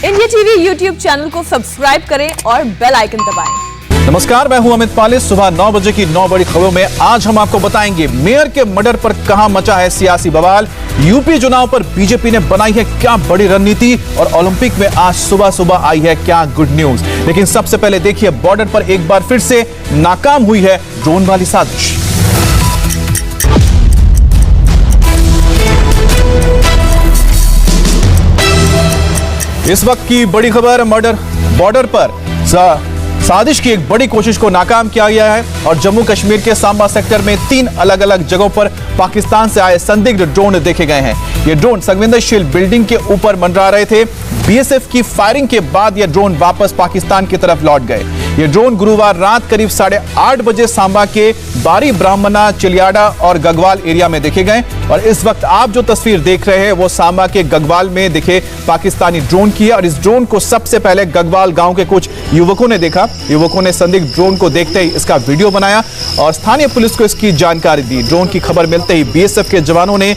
India TV YouTube channel को subscribe करें और बेल आइकन दबाएं। नमस्कार, मैं हूं अमित पाले। सुबह 9 बजे की 9 बड़ी खबरों में आज हम आपको बताएंगे मेयर के मर्डर पर कहां मचा है सियासी बवाल, यूपी चुनाव पर बीजेपी ने बनाई है क्या बड़ी रणनीति और ओलंपिक में आज सुबह सुबह आई है क्या गुड न्यूज। लेकिन सबसे पहले देखिए बॉर्डर पर एक बार फिर से नाकाम हुई है ड्रोन वाली साजिश। इस वक्त की बड़ी खबर, मर्डर बॉर्डर पर साजिश की एक बड़ी कोशिश को नाकाम किया गया है और जम्मू कश्मीर के सांबा सेक्टर में 3 अलग अलग जगहों पर पाकिस्तान से आए संदिग्ध ड्रोन देखे गए हैं। ये ड्रोन संवेदनशील बिल्डिंग के ऊपर मंडरा रहे थे। बीएसएफ की फायरिंग के बाद ये ड्रोन वापस पाकिस्तान की तरफ लौट गए। ये ड्रोन गुरुवार रात करीब 8:30 बजे सांबा के बारी ब्राह्मणा, चिलियाडा और गगवाल एरिया में देखे गए और इस वक्त आप जो तस्वीर देख रहे हैं वो सांबा के गगवाल में दिखे पाकिस्तानी ड्रोन की है और इस ड्रोन को सबसे पहले गगवाल गांव के कुछ युवकों ने देखा। युवकों ने संदिग्ध ड्रोन को देखते ही इसका वीडियो बनाया और स्थानीय पुलिस को इसकी जानकारी दी। ड्रोन की खबर मिलते ही बीएसएफ के जवानों ने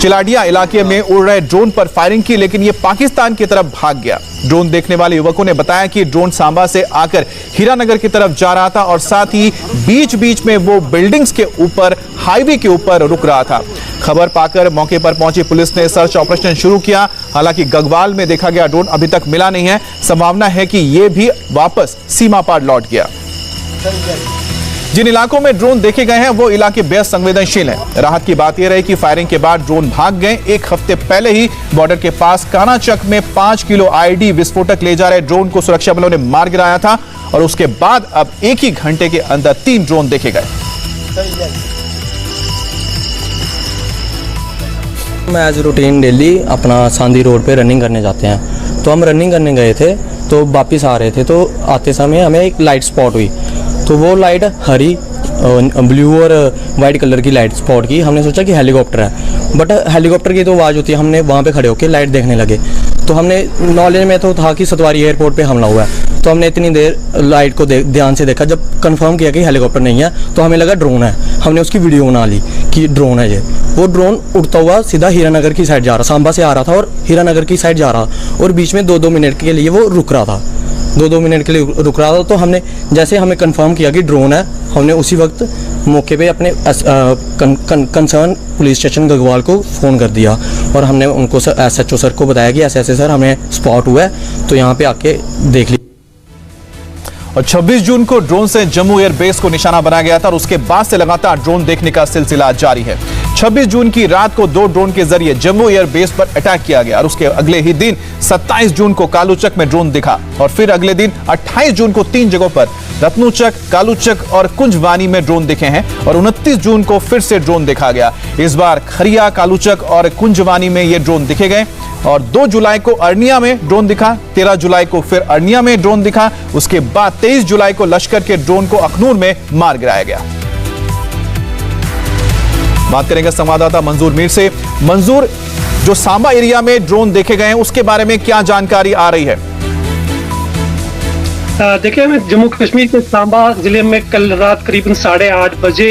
चिलाडिया इलाके में उड़ रहे ड्रोन पर फायरिंग की, लेकिन यह पाकिस्तान की तरफ भाग गया। ड्रोन देखने वाले युवकों ने बताया कि ड्रोन सांबा से आकर हीरानगर की तरफ जा रहा था और साथ ही बीच बीच में वो बिल्डिंग्स के ऊपर, हाईवे के ऊपर रुक रहा था। खबर पाकर मौके पर पहुंची पुलिस ने सर्च ऑपरेशन शुरू किया। हालांकि गगवाल में देखा गया ड्रोन अभी तक मिला नहीं है। संभावना है कि यह भी वापस सीमा पार लौट गया। जिन इलाकों में ड्रोन देखे गए हैं वो इलाके बेहद संवेदनशील हैं। राहत की बात यह रही कि फायरिंग के बाद ड्रोन भाग गए। एक हफ्ते पहले ही बॉर्डर के पास कानाचक में 5 किलो आईडी विस्फोटक ले जा रहे ड्रोन को सुरक्षा बलों ने मार गिराया था और उसके बाद अब एक ही घंटे के अंदर 3 ड्रोन देखे गए। मैं एज रूटीन डेली अपना सांदी रोड पे रनिंग करने जाते हैं, तो हम रनिंग करने गए थे तो वापस आ रहे थे, तो आते समय हमें एक लाइट स्पॉट हुई। तो वो लाइट हरी, ब्लू और वाइट कलर की लाइट स्पॉट की। हमने सोचा कि हेलीकॉप्टर है, बट हेलीकॉप्टर की तो आवाज़ होती है। हमने वहाँ पे खड़े होकर लाइट देखने लगे तो हमने नॉलेज में तो था कि सतवारी एयरपोर्ट पे हमला हुआ है, तो हमने इतनी देर लाइट को ध्यान से देखा। जब कंफर्म किया कि हेलीकॉप्टर नहीं है तो हमें लगा ड्रोन है। हमने उसकी वीडियो बना ली कि ड्रोन है ये। वो ड्रोन उड़ता हुआ सीधा हीरानगर की साइड जा रहा, सांबा से आ रहा था और हीरानगर की साइड जा रहा और बीच में 2-2 मिनट के लिए वो रुक रहा था। 2-2 मिनट के लिए रुक रहा था। तो हमने जैसे हमें कंफर्म किया कि ड्रोन है, हमने उसी वक्त मौके पे अपने कंसर्न पुलिस स्टेशन गगवाल को फ़ोन कर दिया और हमने उनको SHO सर को बताया कि ऐसे सर हमें स्पॉट हुआ है, तो यहाँ पे आके देख ली। और 26 जून को ड्रोन से जम्मू एयरबेस को निशाना बनाया गया था और उसके बाद से लगातार ड्रोन देखने का सिलसिला जारी है। 26 जून की रात को 2 ड्रोन के जरिए जम्मू एयरबेस पर अटैक किया गया और उसके अगले ही दिन 27 जून को कालूचक में ड्रोन दिखा और फिर अगले दिन 28 जून को 3 जगहों पर रत्नूचक, कालूचक और कुंजवानी में ड्रोन दिखे हैं और 29 जून को फिर से ड्रोन देखा गया। इस बार खरिया, कालूचक और कुंजवानी में ये ड्रोन दिखे गए और 2 जुलाई को अरनिया में ड्रोन दिखा, 13 जुलाई को फिर अरनिया में ड्रोन दिखा। उसके बाद 23 जुलाई को लश्कर के ड्रोन को अखनूर में मार गिराया गया। बात करेंगे संवाददाता मंजूर मीर से। मंजूर, जो सांबा एरिया में ड्रोन देखे गए हैं उसके बारे में क्या जानकारी आ रही है? देखिए, जम्मू कश्मीर के सांबा जिले में कल रात करीबन 8:30 बजे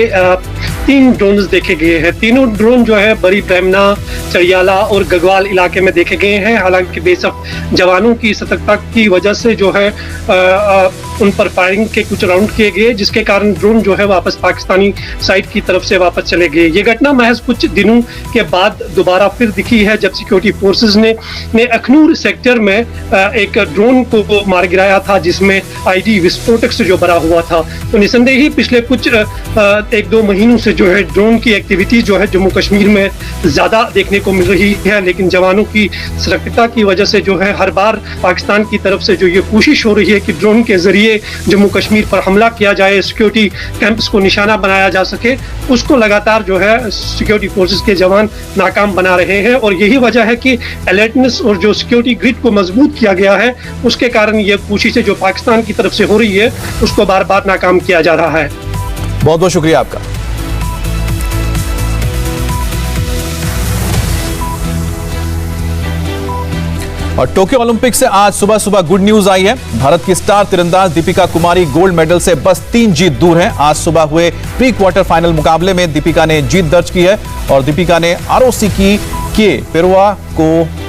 3 ड्रोन देखे गए हैं। तीनों ड्रोन जो है बड़ी ब्राह्मणा, चढ़ियाला और गगवाल इलाके में देखे गए हैं। हालांकि बेशक जवानों की सतर्कता की वजह से जो है उन पर फायरिंग के कुछ राउंड किए गए, जिसके कारण ड्रोन जो है वापस पाकिस्तानी साइड की तरफ से वापस चले गए। ये घटना महज कुछ दिनों के बाद दोबारा फिर दिखी है जब सिक्योरिटी फोर्सेस ने अखनूर सेक्टर में एक ड्रोन को मार गिराया था जिसमें आईडी विस्फोटक से जो भरा हुआ था। तो निसंदेह ही पिछले कुछ 1-2 महीनों से जो है ड्रोन की एक्टिविटी जो है जम्मू कश्मीर में ज्यादा देखने को मिल रही है, लेकिन जवानों की सतर्कता की वजह से जो है हर बार पाकिस्तान की तरफ से जो ये कोशिश हो रही है कि ड्रोन के जरिए जम्मू कश्मीर पर हमला किया जाए, सिक्योरिटी कैंप्स को निशाना बनाया जा सके, उसको लगातार जो है सिक्योरिटी फोर्सेस के जवान नाकाम बना रहे हैं। और यही वजह है कि अलर्टनेस और जो सिक्योरिटी ग्रिड को मजबूत किया गया है उसके कारण ये कोशिशें जो पाकिस्तान की तरफ से हो रही है उसको बार बार नाकाम किया जा रहा है। बहुत बहुत शुक्रिया आपका। और टोक्यो ओलंपिक से आज सुबह सुबह गुड न्यूज आई है। भारत की स्टार तीरंदाज दीपिका कुमारी गोल्ड मेडल से बस 3 जीत दूर हैं। आज सुबह हुए प्री क्वार्टर फाइनल मुकाबले में दीपिका ने जीत दर्ज की है और दीपिका ने आरओसी की के पेरुआ को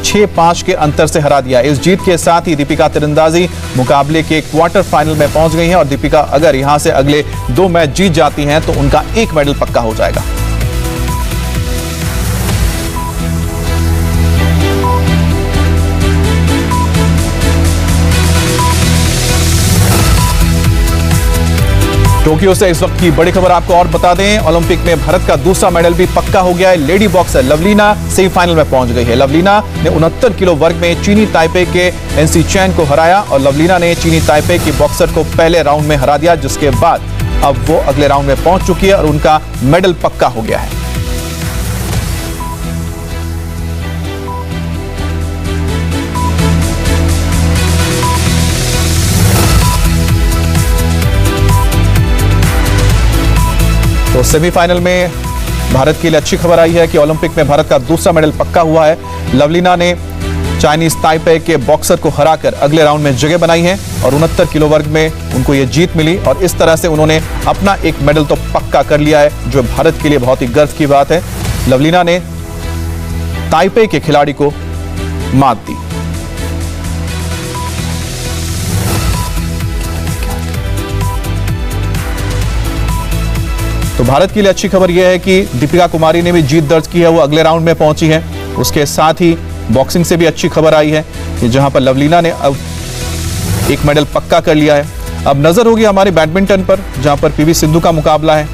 6-5 के अंतर से हरा दिया। इस जीत के साथ ही दीपिका तीरंदाजी मुकाबले के क्वार्टर फाइनल में पहुंच गई हैं और दीपिका अगर यहां से अगले 2 मैच जीत जाती हैं तो उनका 1 मेडल पक्का हो जाएगा। टोक्यो से इस वक्त की बड़ी खबर आपको और बता दें, ओलंपिक में भारत का दूसरा मेडल भी पक्का हो गया है। लेडी बॉक्सर लवलीना सेमीफाइनल में पहुंच गई है। लवलीना ने 69 किलो वर्ग में चीनी ताइपे के एनसी चैन को हराया और लवलीना ने चीनी ताइपे की बॉक्सर को पहले राउंड में हरा दिया, जिसके बाद अब वो अगले राउंड में पहुंच चुकी है और उनका मेडल पक्का हो गया है। तो सेमीफाइनल में भारत के लिए अच्छी खबर आई है कि ओलंपिक में भारत का दूसरा मेडल पक्का हुआ है। लवलीना ने चाइनीज ताइपे के बॉक्सर को हराकर अगले राउंड में जगह बनाई है और 69 किलो वर्ग में उनको यह जीत मिली और इस तरह से उन्होंने अपना 1 मेडल तो पक्का कर लिया है, जो भारत के लिए बहुत ही गर्व की बात है। लवलीना ने ताइपे के खिलाड़ी को मात दी। तो भारत के लिए अच्छी खबर यह है कि दीपिका कुमारी ने भी जीत दर्ज की है, वो अगले राउंड में पहुंची है। उसके साथ ही बॉक्सिंग से भी अच्छी खबर आई है कि जहां पर लवलीना ने अब 1 मेडल पक्का कर लिया है। अब नजर होगी हमारे बैडमिंटन पर, जहां पर पीवी सिंधु का मुकाबला है।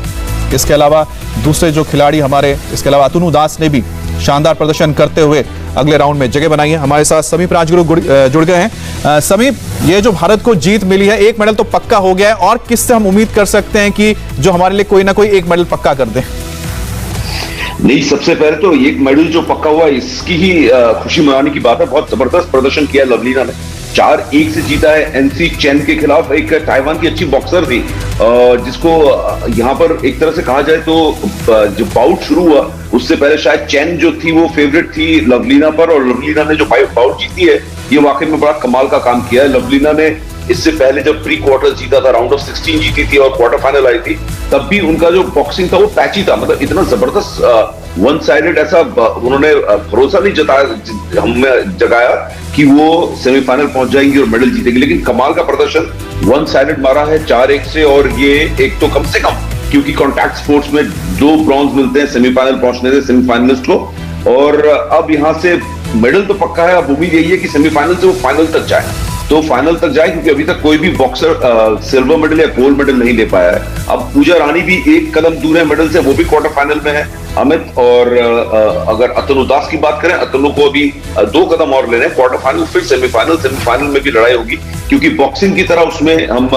इसके अलावा दूसरे जो खिलाड़ी हमारे, इसके अलावा अतनु दास ने भी शानदार प्रदर्शन करते हुए अगले राउंड में जगह बनाई है। हमारे साथ समीप राजगुरु जुड़ गए हैं। समीप, ये जो भारत को जीत मिली है, 1 मेडल तो पक्का हो गया है, और किससे हम उम्मीद कर सकते हैं कि जो हमारे लिए कोई ना कोई 1 मेडल पक्का कर दे? नहीं, सबसे पहले तो 1 मेडल जो पक्का हुआ इसकी ही खुशी मनाने की बात है। बहुत जबरदस्त प्रदर्शन किया लवलीना ने, 4-1 से जीता है एनसी चैन के खिलाफ। एक ताइवान की अच्छी बॉक्सर थी जिसको यहाँ पर एक तरह से कहा जाए तो जो बाउट शुरू हुआ उससे पहले शायद चैन जो थी वो फेवरेट थी लवलीना पर, और लवलीना ने जो बाउट जीती है ये वाकई में बड़ा कमाल का काम किया है। लवलीना ने इससे पहले जब प्री क्वार्टर जीता था, राउंड ऑफ 16 जीती थी और क्वार्टर फाइनल आई थी, तब भी उनका जो बॉक्सिंग था वो पैची था। मतलब इतना जबरदस्त वन साइडेड ऐसा उन्होंने भरोसा नहीं हमें जगाया कि वो सेमीफाइनल पहुंच जाएंगी और मेडल जीतेंगी, लेकिन कमाल का प्रदर्शन वन साइडेड मारा है 4-1 से। और ये एक तो कम से कम, क्योंकि कॉन्टैक्ट स्पोर्ट्स में 2 ब्रॉन्ज मिलते हैं सेमीफाइनल पहुंचने से सेमीफाइनलिस्ट को, और अब यहां से मेडल तो पक्का है। अब उम्मीद यही है कि सेमीफाइनल से वो फाइनल तक जाए, तो फाइनल तक जाए, क्योंकि अभी तक कोई भी बॉक्सर सिल्वर मेडल या गोल्ड मेडल नहीं ले पाया है। अब पूजा रानी भी 1 कदम दूर है मेडल से, वो भी क्वार्टर फाइनल में है अमित। और अगर अतनु दास की बात करें, अतनु को अभी 2 कदम और लेने हैं, क्वार्टर फाइनल फिर सेमीफाइनल में भी लड़ाई होगी, क्योंकि बॉक्सिंग की तरह उसमें हम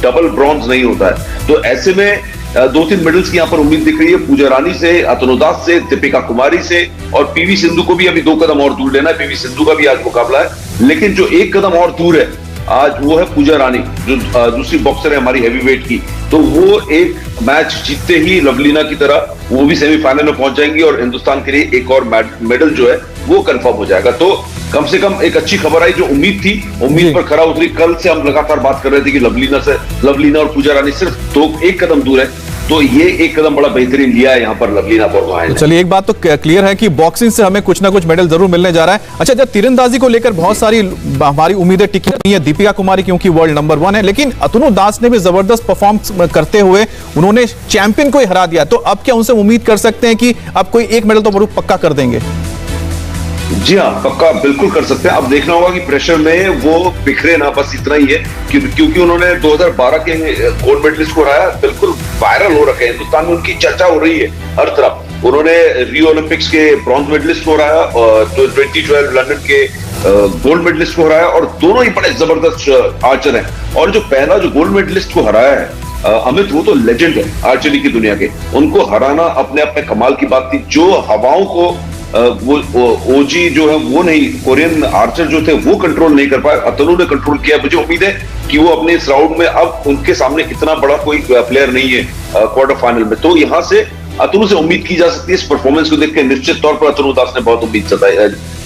डबल ब्रॉन्ज नहीं होता है। तो ऐसे में 2-3 मेडल्स की यहाँ पर उम्मीद दिख रही है, पूजा रानी से, अतनु दास से, दीपिका कुमारी से, और पीवी सिंधु को भी अभी 2 कदम और दूर लेना है। पीवी सिंधु का भी आज मुकाबला है, लेकिन जो 1 कदम और दूर है आज वो है पूजा रानी, जो दूसरी बॉक्सर है हमारी हैवीवेट की। तो वो एक मैच जीतते ही लवलीना की तरह वो भी सेमीफाइनल में पहुंच जाएंगी और हिंदुस्तान के लिए एक और मेडल जो है वो कंफर्म हो जाएगा। तो कम से कम एक अच्छी खबर आई, जो उम्मीद थी उम्मीद पर खरा उतरी। कल से हम लगातार बात कर रहे थे कि लवलीना और पूजा रानी सिर्फ 1 कदम दूर है, तो ये 1 कदम बड़ा बेहतरीन लिया है यहाँ पर लवलीना बोरगोहाइन ने। चलिए, एक बात तो क्लियर है कि बॉक्सिंग से हमें कुछ ना कुछ मेडल जरूर मिलने जा रहा है। अच्छा, जब तीरंदाजी को लेकर बहुत सारी हमारी उम्मीदें टिकी नहीं है, दीपिका कुमारी क्योंकि वर्ल्ड नंबर 1 है, लेकिन अतनु दास ने भी जबरदस्त परफॉर्म करते हुए उन्होंने चैंपियन को ही हरा दिया। तो अब क्या उनसे उम्मीद कर सकते हैं कि अब कोई 1 मेडल तो पक्का कर देंगे? जी हाँ, पक्का बिल्कुल कर सकते हैं। अब देखना होगा कि प्रेशर में वो बिखरे ना, बस इतना ही है, क्योंकि उन्होंने 2012 के गोल्ड मेडलिस्ट को हराया, बिल्कुल वायरल हो रखे हैं हिंदुस्तान में, उनकी चर्चा हो रही है हर तरफ। उन्होंने रियो ओलंपिक्स के ब्रॉन्ज मेडलिस्ट को हराया और 2012 लंदन के गोल्ड मेडलिस्ट को हराया, और दोनों ही बड़े जबरदस्त आर्चर हैं। और जो पहला जो गोल्ड मेडलिस्ट को हराया है अमित, वो तो लेजेंड है आर्चरी की दुनिया के। उनको हराना अपने आप में कमाल की बात थी। जो हवाओं को वो ओजी जो है वो नहीं, कोरियन आर्चर जो थे वो कंट्रोल नहीं कर पाए, अतनु ने कंट्रोल किया। मुझे उम्मीद है कि वो अपने इस राउंड में, अब उनके सामने इतना बड़ा कोई प्लेयर नहीं है क्वार्टर फाइनल में, तो यहां से अतनु से उम्मीद की जा सकती है। इस परफॉर्मेंस को देख के निश्चित तौर पर अतनु दास ने बहुत उम्मीद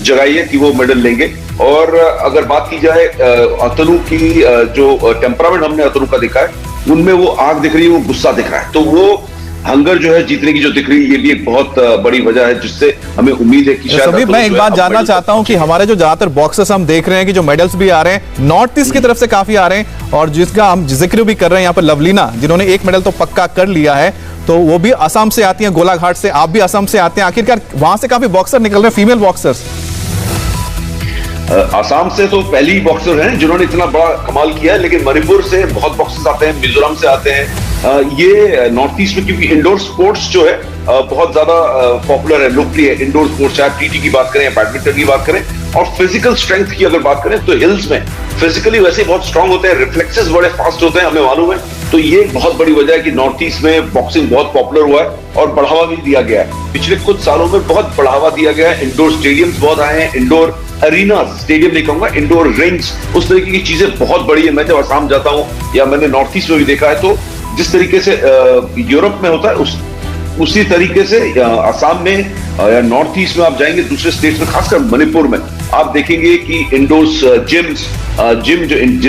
जगाई है कि वो मेडल लेंगे। और अगर बात की जाए अतनु की, जो टेम्परामेंट हमने अतनु का देखा है, उनमें वो आग दिख रही है, वो गुस्सा दिख रहा है। तो वो हंगर जो है जीतने की जो दिख रही है, ये भी एक बहुत बड़ी वजह है जिससे हमें उम्मीद है कि शायद समीप, मैं एक बात जानना चाहता हूं कि हमारे जो ज्यादातर बॉक्सर्स हम देख रहे हैं कि जो मेडल्स भी आ रहे हैं नॉर्थ ईस्ट की तरफ से काफी आ रहे हैं, और जिसका हम जिक्र भी कर रहे हैं यहाँ पर लवलीना, जिन्होंने एक मेडल तो पक्का कर लिया है, तो वो भी असम से आती हैं, गोलाघाट से, आप भी असम से आते हैं, आखिरकार वहां से काफी बॉक्सर निकल रहे हैं, फीमेल बॉक्सर्स। आसाम से तो पहली बॉक्सर हैं जिन्होंने इतना बड़ा कमाल किया है, लेकिन मणिपुर से बहुत बॉक्सर्स आते हैं, मिजोरम से आते हैं। ये नॉर्थ ईस्ट में क्योंकि इंडोर स्पोर्ट्स जो है बहुत ज्यादा पॉपुलर है, लोकप्रिय है। इंडोर स्पोर्ट्स, चाहे टीटी की बात करें या बैडमिंटन की बात करें, और फिजिकल स्ट्रेंथ की अगर बात करें तो हिल्स में फिजिकली वैसे बहुत स्ट्रांग होते हैं, रिफ्लेक्सेस बड़े फास्ट होते हैं, हमें मालूम है। तो ये बहुत बड़ी वजह है कि नॉर्थ ईस्ट में बॉक्सिंग बहुत पॉपुलर हुआ है और बढ़ावा भी दिया गया है। पिछले कुछ सालों में बहुत बढ़ावा दिया गया है, इंडोर स्टेडियम्स बहुत आए हैं, इंडोर अरीना, स्टेडियम नहीं कहूंगा, इंडोर रिंग्स, उस तरीके की चीजें बहुत बड़ी है। मैं जब असम जाता हूं या मैंने नॉर्थ ईस्ट में भी देखा है, तो जिस तरीके से यूरोप में होता है उसी तरीके से असम में या नॉर्थ ईस्ट में आप जाएंगे, दूसरे स्टेट्स में, खासकर मणिपुर में आप देखेंगे कि इंडोर्स जिम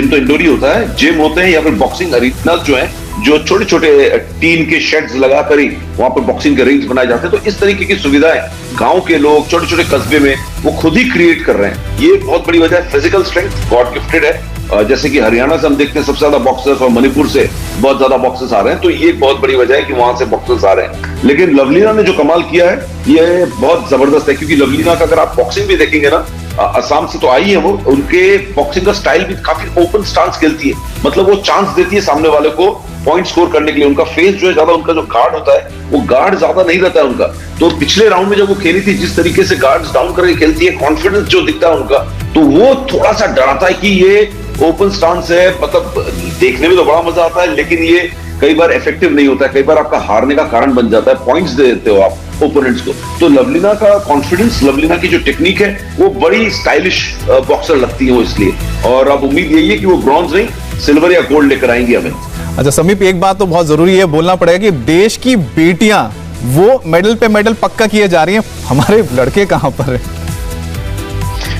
तो इंडोर ही होता है, जिम होते हैं या फिर बॉक्सिंग अरीना जो है, जो छोटे छोटे टीन के शेड्स लगाकर ही वहां पर बॉक्सिंग के रिंग्स बनाए जाते हैं। तो इस तरीके की सुविधाएं गांव के लोग छोटे छोटे कस्बे में वो खुद ही क्रिएट कर रहे हैं। ये बहुत बड़ी वजह है। फिजिकल स्ट्रेंथ गॉड गिफ्टेड है। जैसे कि हरियाणा से हम देखते हैं सबसे ज्यादा बॉक्सर्स, और मणिपुर से बहुत ज्यादा बॉक्सर्स आ रहे हैं, तो ये एक बहुत बड़ी वजह है कि वहां से बॉक्सर्स आ रहे हैं। लेकिन लवलीना ने जो कमाल किया है ये बहुत जबरदस्त है, क्योंकि लवलीना का अगर आप बॉक्सिंग भी देखेंगे ना, असम से तो आई है वो, उनके बॉक्सिंग का स्टाइल भी काफी ओपन स्टांस खेलती है, मतलब वो चांस देती है सामने वाले को पॉइंट स्कोर करने के लिए। उनका फेस जो है ज्यादा, उनका जो गार्ड होता है वो गार्ड ज्यादा नहीं रहता है उनका। तो पिछले राउंड में जब वो खेली थी, जिस तरीके से गार्ड्स डाउन करके खेलती है, कॉन्फिडेंस जो दिखता है उनका, तो वो थोड़ा सा डराता है कि ये ओपन स्टांस है, मतलब देखने में तो बड़ा मजा आता है, लेकिन ये कई बार इफेक्टिव नहीं होता है, कई बार आपका हारने का कारण बन जाता है, पॉइंट्स दे देते हो आप ओपोनेंट्स को। तो लवलीना का कॉन्फिडेंस, लवलीना की जो टेक्निक है, वो बड़ी स्टाइलिश बॉक्सर लगती है वो, इसलिए। और अब उम्मीद यही है कि वो ब्रॉन्ज नहीं, सिल्वर या गोल्ड लेकर आएंगे हमें। अच्छा समीप, एक बात तो बहुत जरूरी है, बोलना पड़ेगा कि देश की बेटियां वो मेडल पे मेडल पक्का किए जा रही हैं, हमारे लड़के कहां पर है?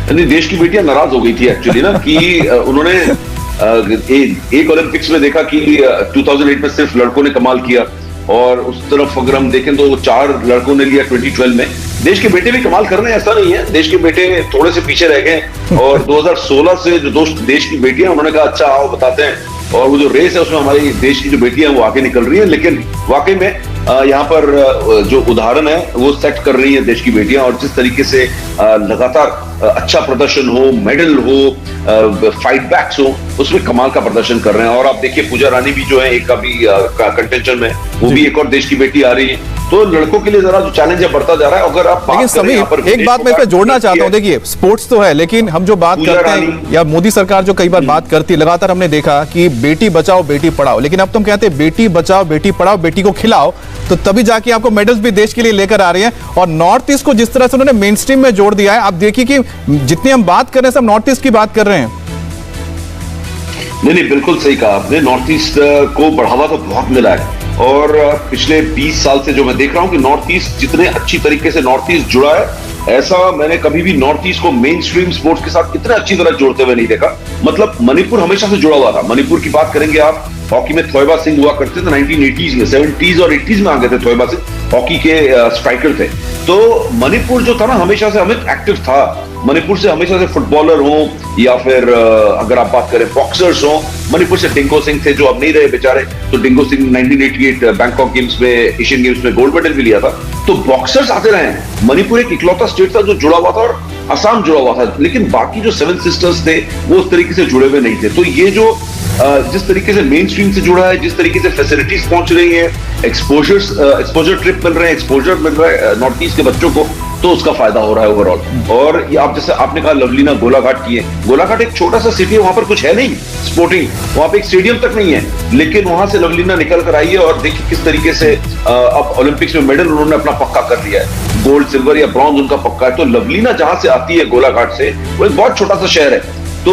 नहीं, देश की बेटियां नाराज हो गई थी एक्चुअली ना, कि उन्होंने एक ओलंपिक्स में देखा कि 2008 में सिर्फ लड़कों ने कमाल किया, और उस तरफ अगर हम देखें तो 4 लड़कों ने लिया 2012 में। देश के बेटे भी कमाल कर रहे हैं, ऐसा नहीं है, देश के बेटे थोड़े से पीछे रह गए। और 2016 से जो देश की बेटियां, उन्होंने कहा अच्छा आओ बताते हैं, और वो जो रेस है उसमें हमारी देश की जो बेटियां वो आगे निकल रही है। लेकिन वाकई में यहाँ पर जो उदाहरण है वो सेट कर रही है देश की बेटियां, और जिस तरीके से लगातार अच्छा प्रदर्शन हो, मेडल हो, फाइट बैक्स हो, उसमें कमाल का प्रदर्शन कर रहे हैं। और आप देखिए पूजा रानी भी जो है एक अभी कंटेंशन में, वो भी एक और देश की बेटी आ रही है। तो लड़कों के लिए जरा जो चैलेंज है बढ़ता जा रहा है। अगर आप लेकिन समीप, एक बात मैं इस पे जोड़ना चाहता हूं, देखिए स्पोर्ट्स तो है, लेकिन हम जो बात करते हैं, या मोदी सरकार जो कई बार बात करती है, लगातार हमने देखा कि बेटी बचाओ बेटी पढ़ाओ, लेकिन अब तुम कहते हैं बेटी बचाओ बेटी पढ़ाओ, बेटी को खिलाओ, तो तभी जाके आपको मेडल्स भी देश के लिए लेकर आ रही है। और नॉर्थ ईस्ट को जिस तरह से उन्होंने मेन स्ट्रीम में जोड़ दिया है, आप देखिए कि जितनी हम बात कर रहे हैं सब नॉर्थ ईस्ट की बात कर रहे हैं। नहीं, बिल्कुल सही कहा आपने, नॉर्थ ईस्ट को बढ़ावा तो बहुत मिला है। और पिछले 20 साल से जो मैं देख रहा हूं कि नॉर्थ ईस्ट जितने अच्छी तरीके से नॉर्थ ईस्ट जुड़ा है, ऐसा मैंने कभी भी नॉर्थ ईस्ट को मेन स्ट्रीम स्पोर्ट्स के साथ इतना अच्छी तरह जोड़ते हुए नहीं देखा। मतलब मणिपुर हमेशा से जुड़ा हुआ था। मणिपुर की बात करेंगे आप, हॉकी में थोइबा सिंह हुआ करते थे 1980s में, 70s और 80s में आ गए थे थोइबा सिंह, हॉकी के स्ट्राइकर थे। तो मणिपुर जो था ना, हमेशा से अमित एक्टिव था। मणिपुर से हमेशा से फुटबॉलर हो या फिर अगर आप बात करें बॉक्सर्स हो, मणिपुर से डिंगो सिंह थे जो अब नहीं रहे बेचारे। तो डिंगो सिंह 1988 बैंकॉक गेम्स में, एशियन गेम्स में गोल्ड मेडल भी लिया था। तो बॉक्सर्स आते रहे। मणिपुर एक इकलौता स्टेट था जो जुड़ा हुआ था, और असम जुड़ा हुआ था, लेकिन बाकी जो 7 सिस्टर्स थे वो उस तरीके से जुड़े हुए नहीं थे। तो ये जो जिस तरीके से मेन स्ट्रीम से जुड़ा है, जिस तरीके से फैसिलिटीज पहुंच रही है, एक्सपोजर ट्रिप मिल रहे हैं, एक्सपोजर मिल रहा है नॉर्थ ईस्ट के बच्चों को, तो उसका फायदा हो रहा है ओवरऑल। और ये आप जैसे आपने कहा लवलीना गोलाघाट की है, गोलाघाट एक छोटा सा सिटी है, वहां पर कुछ है नहीं स्पोर्टिंग, वहां पे एक स्टेडियम तक नहीं है, लेकिन वहां से लवलीना निकल कर आई है। और देखिए किस तरीके से अब ओलंपिक्स में मेडल उन्होंने अपना पक्का कर लिया है, गोल्ड सिल्वर या ब्रॉन्ज उनका पक्का है। तो लवलीना जहां से आती है गोलाघाट से, वो एक बहुत छोटा सा शहर है, तो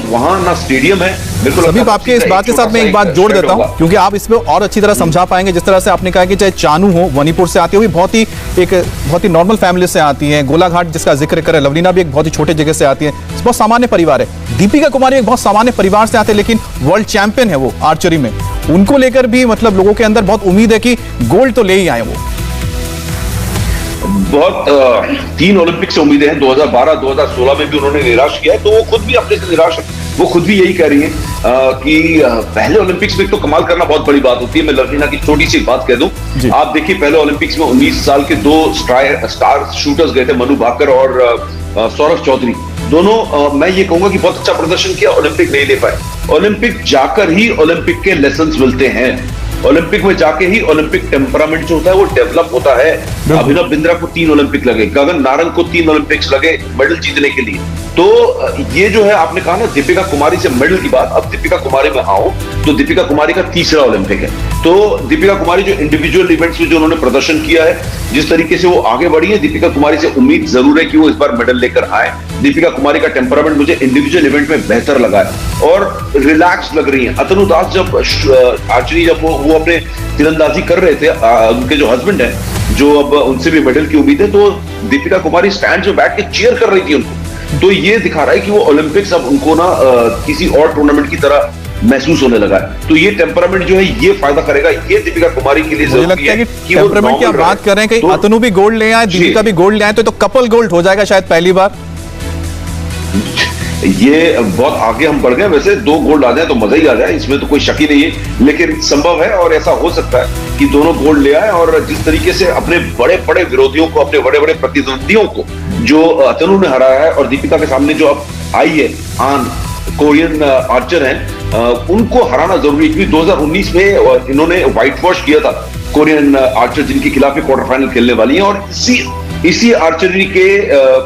वहां ना स्टेडियम है। बिल्कुल समीप, आपके इस बात के साथ मैं एक बात जोड़ देता हूं, क्योंकि आप इसमें और अच्छी तरह समझा पाएंगे। जिस तरह से आपने कहा कि चाहे चानू हो, मणिपुर से आती है, वो भी बहुत ही नॉर्मल फैमिली से आती हैं। गोलाघाट जिसका जिक्र करे, लवलीना भी एक बहुत ही छोटे जगह से आती है, बहुत सामान्य परिवार है। दीपिका कुमारी एक बहुत सामान्य परिवार से आते हैं, लेकिन वर्ल्ड चैंपियन है वो आर्चरी में। उनको लेकर भी मतलब लोगों के अंदर बहुत उम्मीद है कि गोल्ड तो ले ही आए वो। बहुत 3 ओलंपिक से उम्मीदें हैं। 2012, 2016 में भी उन्होंने निराश किया है, तो वो खुद भी अपने से निराश है। वो खुद भी यही कह रही हैं कि पहले ओलंपिक्स में तो कमाल करना बहुत बड़ी बात होती है। मैं लवलीना की छोटी सी बात कह दूं, आप देखिए पहले ओलंपिक्स में 19 साल के 2 स्टार शूटर्स गए थे, मनु भाकर और सौरभ चौधरी। दोनों मैं ये कहूंगा कि बहुत अच्छा प्रदर्शन किया, ओलंपिक नहीं ले पाए। ओलंपिक जाकर ही ओलंपिक के लेसन्स मिलते हैं। ओलंपिक में जाके ही ओलंपिक टेम्परामेंट जो होता है वो डेवलप होता है। अभिनव बिंद्रा को 3 ओलंपिक लगे, गगन नारंग को 3 ओलंपिक्स लगे मेडल जीतने के लिए। तो ये जो है आपने कहा ना दीपिका कुमारी से मेडल की बात, अब दीपिका कुमारी में आओ तो दीपिका कुमारी का 3रा ओलंपिक है। तो दीपिका कुमारी जो इंडिविजुअल इवेंट्स में जो उन्होंने प्रदर्शन किया है, जिस तरीके से वो आगे बढ़ी है, दीपिका कुमारी से उम्मीद जरूर है कि वो इस बार मेडल लेकर आए। दीपिका कुमारी का टेम्परामेंट मुझे इंडिविजुअल इवेंट में बेहतर लगा है और रिलैक्स लग रही है। अतनु दास जब आर्चरी जब वो अपने तीरंदाजी कर रहे थे, उनके जो हस्बैंड है, जो अब उनसे भी मेडल की उम्मीद है, तो दीपिका कुमारी स्टैंड में बैठ के चीयर कर रही थी उनको। तो ये दिखा रहा है कि वो ओलंपिक्स अब उनको ना किसी और टूर्नामेंट की तरह महसूस होने लगा है। तो ये टेम्परामेंट जो है ये फायदा करेगा, ये दीपिका कुमारी के लिए मुझे लगता है कि टेम्परामेंट की आप बात कर रहे हैं, कहीं अतनु भी गोल्ड ले आए, दीपिका भी गोल्ड ले आए, तो कपल गोल्ड हो जाएगा शायद पहली बार। ये बहुत आगे हम बढ़ गए। वैसे 2 गोल्ड आ जाए तो मजा ही आ जाए, इसमें तो कोई शक ही नहीं है, लेकिन संभव है और ऐसा हो सकता है कि दोनों गोल्ड ले आए। और जिस तरीके से अपने बड़े बड़े विरोधियों को, अपने बड़े बड़े प्रतिद्वंदियों को जो अतनु ने हराया है, और दीपिका के सामने जो अब आई है आन कोरियन आर्चर हैं, उनको हराना जरूरी है। क्योंकि 2019 में इन्होंने व्हाइट वॉश किया था कोरियन आर्चर, जिनके खिलाफ क्वार्टर फाइनल खेलने वाली है। और इसी आर्चरी के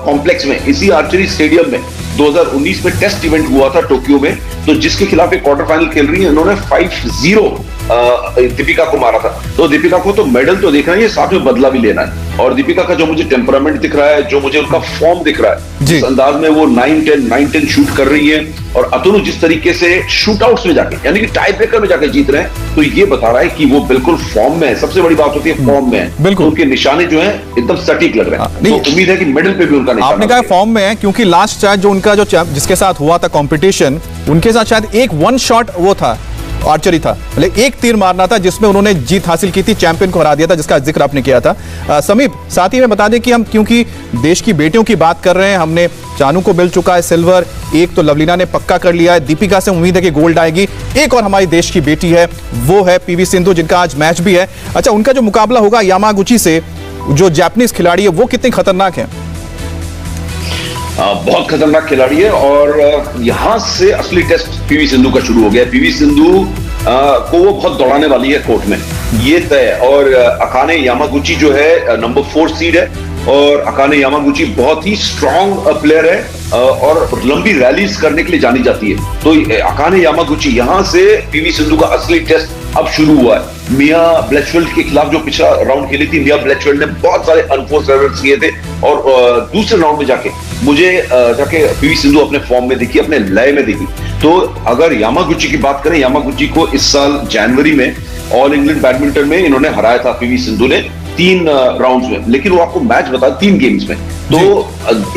कॉम्प्लेक्स में, इसी आर्चरी स्टेडियम में 2019 में टेस्ट इवेंट हुआ था टोक्यो में, तो जिसके खिलाफ एक क्वार्टर फाइनल खेल रही है, इन्होंने 5-0 दीपिका को मारा था। तो दीपिका को तो मेडल तो देखना ही है, साथ में बदला भी लेना है। और दीपिका का जो मुझे टेम्परामेंट दिख रहा है, जो मुझे उनका फॉर्म दिख रहा है, जिस अंदाज में वो 9-10 शूट कर रही है, और अतनु जिस तरीके से शूटआउट्स में जाके, यानी कि टाई ब्रेकर में जाके जीत रहे हैं, तो ये बता रहा है कि वो बिल्कुल फॉर्म में है। सबसे बड़ी बात होती है फॉर्म में है, बिल्कुल उनके निशाने जो है एकदम सटीक लग रहे हैं। तो उम्मीद है कि मेडल पे भी उनका निशाना। आपने कहा फॉर्म में है, क्योंकि लास्ट शायद जो उनका जो जिसके साथ हुआ था कंपटीशन, उनके साथ शायद एक 1 शॉट वो था, आर्चरी था, मतलब एक तीर मारना था, जिसमें उन्होंने जीत हासिल की थी, चैंपियन को हरा दिया था, जिसका जिक्र आपने किया था। समीप, साथ ही में बता दें कि हम क्योंकि देश की बेटियों की बात कर रहे हैं, हमने चानू को मिल चुका है सिल्वर, एक तो लवलीना ने पक्का कर लिया है, दीपिका से उम्मीद है कि गोल्ड आएगी। एक और हमारी देश की बेटी है, वो है पीवी सिंधु, जिनका आज मैच भी है। अच्छा, उनका जो मुकाबला होगा यामागुची से, जो जापानीज खिलाड़ी है, वो कितनी खतरनाक है? बहुत खतरनाक खिलाड़ी है, और यहां से असली टेस्ट पीवी सिंधु का शुरू हो गया। पीवी सिंधु को वो बहुत दौड़ाने वाली है कोर्ट में, ये तय है। और अकाने यामागुची जो है नंबर 4 सीड है, और अकाने यामागुची बहुत ही स्ट्रॉन्ग प्लेयर है और लंबी रैलीज करने के लिए जानी जाती है। तो अकाने यामागुची, यहां से पीवी सिंधु का असली टेस्ट अब शुरू हुआ है। मिया ब्लैचफील्ड के खिलाफ जो पिछला राउंड खेली थी, मिया ब्लैचफील्ड ने बहुत सारे अनफोर्स एरर्स किए थे, और दूसरे राउंड में जाके पीवी सिंधु अपने फॉर्म में दिखी, अपने लय में दिखी। तो अगर यामागुची की बात करें, यामागुची को इस साल जनवरी में ऑल इंग्लैंड बैडमिंटन में इन्होंने हराया था पीवी सिंधु ने 3 राउंड्स में, लेकिन वो आपको मैच बता 3 गेम्स में। तो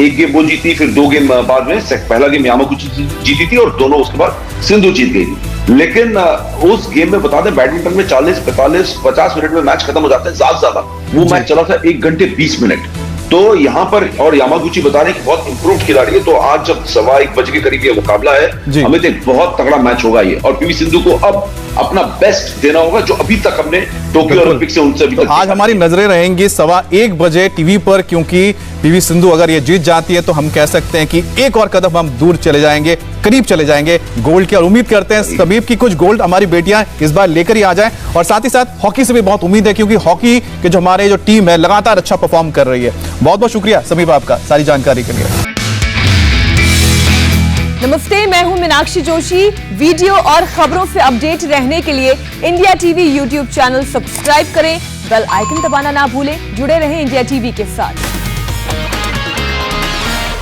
एक गेम वो जीती, फिर 2 गेम बाद में पहला गेम यामागुची जीती थी, और दोनों उसके बाद सिंधु जीत गई थी। लेकिन उस गेम में बता दें, बैडमिंटन में 40, 45, 50 मिनट में मैच खत्म हो जाता है ज्यादा। वो मैच चला था 1 घंटे 20 मिनट। तो यहाँ पर, और यामागुची बता रहे हैं कि बहुत इंप्रूव्ड खिलाड़ी है। तो आज जब 1:15 बजे के करीब ये मुकाबला है, हमें तो एक बहुत तगड़ा मैच होगा ये, और पीवी सिंधु को अब अपना बेस्ट देना होगा, जो अभी तक हमने टोक्यो ओलंपिक से उनसे अभी तक। आज हमारी नजरें रहेंगी 1:15 बजे टीवी पर, क्योंकि पीवी सिंधु अगर ये जीत जाती है तो हम कह सकते हैं कि एक और कदम हम दूर चले जाएंगे, करीब चले जाएंगे गोल्ड की। और उम्मीद करते हैं समीप की कुछ गोल्ड हमारी बेटियां इस बार लेकर ही आ जाएं। और साथ ही साथ हॉकी से भी बहुत उम्मीद है, क्योंकि हॉकी के जो हमारे जो टीम है लगातार अच्छा परफॉर्म कर रही है। बहुत बहुत शुक्रिया समीप आपका सारी जानकारी के लिए। नमस्ते, मैं हूं मीनाक्षी जोशी। वीडियो और खबरों से अपडेट रहने के लिए India TV YouTube channel subscribe करें, बेल आइकन दबाना ना भूलें। जुड़े रहें इंडिया टीवी के साथ।